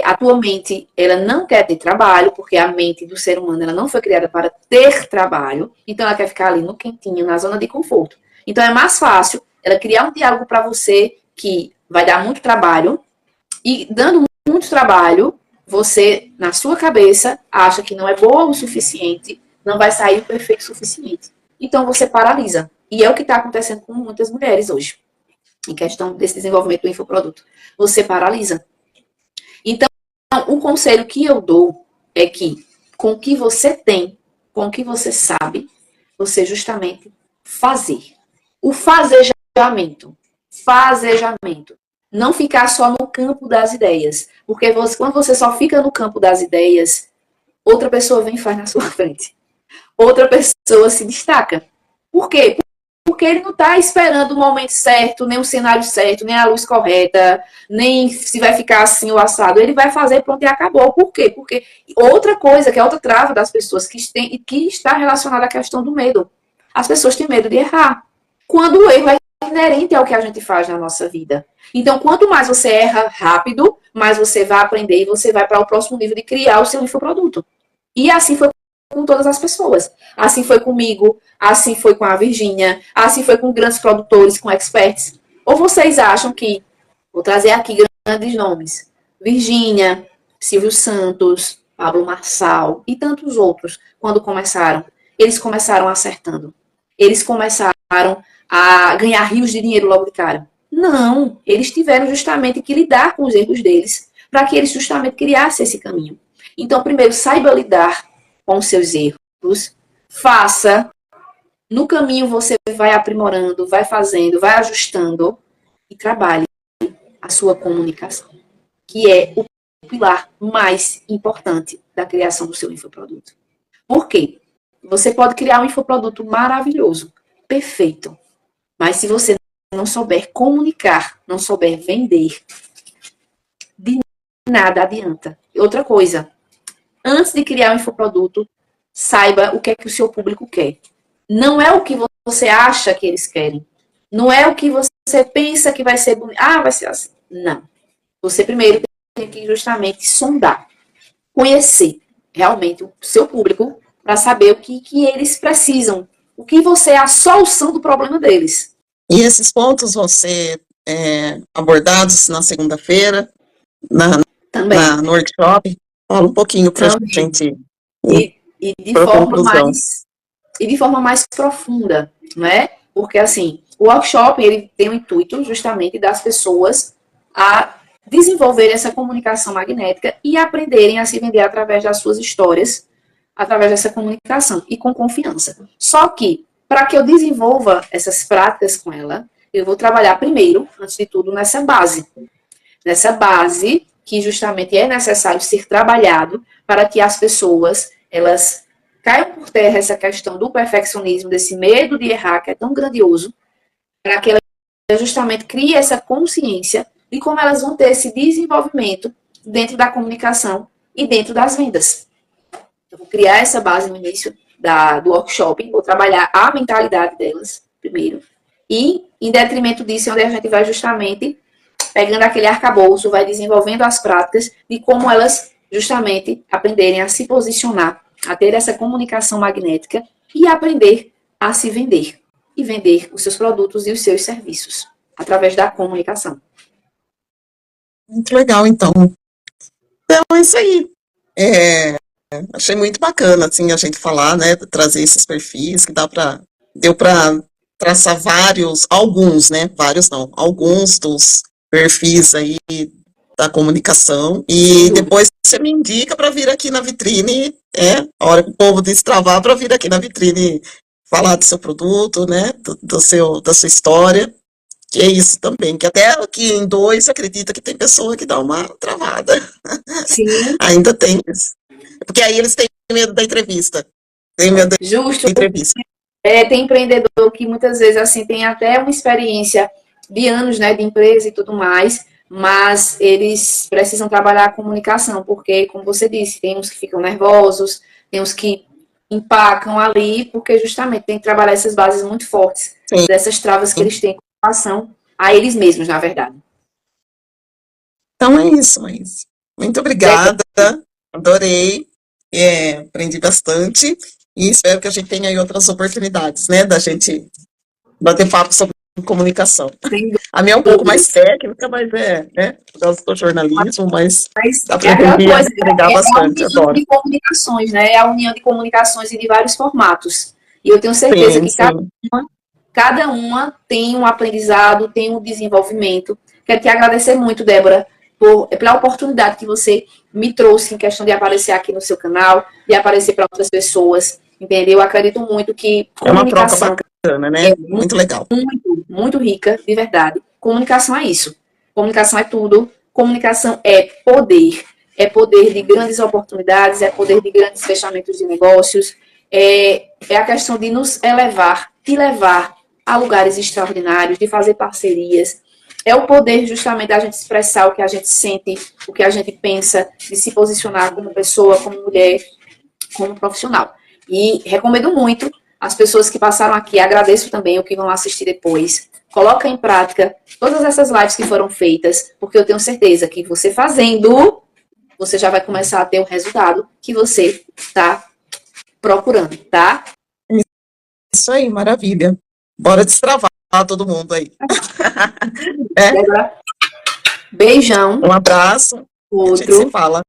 A tua mente, ela não quer ter trabalho, porque a mente do ser humano, ela não foi criada para ter trabalho. Então, ela quer ficar ali no quentinho, na zona de conforto. Então, é mais fácil ela criar um diálogo para você que vai dar muito trabalho. E dando muito trabalho, você, na sua cabeça, acha que não é boa o suficiente, não vai sair o perfeito o suficiente. Então, você paralisa. E é o que está acontecendo com muitas mulheres hoje. em questão desse desenvolvimento do infoproduto, você paralisa. Então, um conselho que eu dou é que, com o que você tem, com o que você sabe, você justamente fazer. O fasejamento. Não ficar só no campo das ideias. Porque quando você só fica no campo das ideias, outra pessoa vem e faz na sua frente. Outra pessoa se destaca. Por quê? Porque ele não está esperando o momento certo, nem o cenário certo, nem a luz correta, nem se vai ficar assim ou assado. Ele vai fazer, pronto, e acabou. Por quê? Porque outra coisa, que é outra trava das pessoas, que está relacionada à questão do medo. As pessoas têm medo de errar. Quando o erro é inerente ao que a gente faz na nossa vida. Então, quanto mais você erra rápido, mais você vai aprender e você vai para o próximo nível de criar o seu infoproduto. E assim foi com todas as pessoas. Assim foi comigo, assim foi com a Virgínia, assim foi com grandes produtores, com experts. Ou vocês acham que, vou trazer aqui grandes nomes, Virgínia, Silvio Santos, Pablo Marçal e tantos outros, quando começaram, eles começaram acertando. Eles começaram a ganhar rios de dinheiro logo de cara. Não, eles tiveram justamente que lidar com os erros deles, para que eles justamente criassem esse caminho. Então, primeiro, saiba lidar com os seus erros, faça, no caminho você vai aprimorando, vai fazendo, vai ajustando e trabalhe a sua comunicação, que é o pilar mais importante da criação do seu infoproduto. Por quê? Você pode criar um infoproduto maravilhoso, perfeito, mas se você não souber comunicar, não souber vender, de nada adianta. E outra coisa, antes de criar um infoproduto, saiba o que é que o seu público quer. Não é o que você acha que eles querem. Não é o que você pensa que vai ser bonito. Ah, vai ser assim. Não. Você primeiro tem que justamente sondar, conhecer realmente o seu público para saber o que eles precisam. O que você é a solução do problema deles. E esses pontos vão ser abordados na segunda-feira, no workshop. Fala um pouquinho para a gente. E de forma mais profunda, né? Porque, assim, o workshop, ele tem o intuito, justamente, das pessoas a desenvolver essa comunicação magnética e aprenderem a se vender através das suas histórias, através dessa comunicação e com confiança. Só que, para que eu desenvolva essas práticas com ela, eu vou trabalhar primeiro, antes de tudo, nessa base. Nessa base que justamente é necessário ser trabalhado para que as pessoas, elas caiam por terra essa questão do perfeccionismo, desse medo de errar, que é tão grandioso, para que elas justamente criem essa consciência de como elas vão ter esse desenvolvimento dentro da comunicação e dentro das vendas. Eu vou criar essa base no início do workshop, vou trabalhar a mentalidade delas primeiro, e em detrimento disso, é onde a gente vai justamente pegando aquele arcabouço, vai desenvolvendo as práticas de como elas justamente aprenderem a se posicionar, a ter essa comunicação magnética e aprender a se vender. E vender os seus produtos e os seus serviços através da comunicação. Muito legal, então. Então, é isso aí. Achei muito bacana, assim, a gente falar, né, trazer esses perfis, que deu para traçar alguns, né, vários não, alguns dos perfis aí da comunicação, e depois você me indica para vir aqui na vitrine, a hora que o povo destravar, para vir aqui na vitrine falar do seu produto, né, da sua história, que é isso também, que até aqui em 2 acredita que tem pessoa que dá uma travada. Sim. Ainda tem isso. Porque aí eles têm medo da entrevista. Tem medo da entrevista. Tem empreendedor que muitas vezes assim tem até uma experiência de anos, né, de empresa e tudo mais, mas eles precisam trabalhar a comunicação, porque, como você disse, tem uns que ficam nervosos, tem uns que empacam ali, porque justamente tem que trabalhar essas bases muito fortes, sim, dessas travas que eles têm com relação a eles mesmos, na verdade. Então é isso, Maís. Muito obrigada, adorei, aprendi bastante, e espero que a gente tenha aí outras oportunidades, né, da gente bater papo sobre comunicação. A minha é um pouco mais técnica, mas né? Eu gosto do jornalismo, mas dá para agregar bastante. É a união de comunicações, né? É a união de comunicações e de vários formatos. E eu tenho certeza que cada uma Cada uma tem um aprendizado, tem um desenvolvimento. Quero te agradecer muito, Débora, pela oportunidade que você me trouxe em questão de aparecer aqui no seu canal, de aparecer para outras pessoas, entendeu? Eu acredito muito que comunicação... É uma troca bacana, né? É muito legal. Muito rica, de verdade. Comunicação é isso. Comunicação é tudo. Comunicação é poder. É poder de grandes oportunidades, é poder de grandes fechamentos de negócios, é a questão de nos elevar, de levar a lugares extraordinários, de fazer parcerias. É o poder justamente da gente expressar o que a gente sente, o que a gente pensa, de se posicionar como pessoa, como mulher, como profissional. E recomendo muito as pessoas que passaram aqui, agradeço também o que vão assistir depois. Coloca em prática todas essas lives que foram feitas, porque eu tenho certeza que você fazendo, você já vai começar a ter o resultado que você está procurando, tá? Isso aí, maravilha. Bora destravar todo mundo aí. Beijão. Um abraço. Outro. A gente se fala.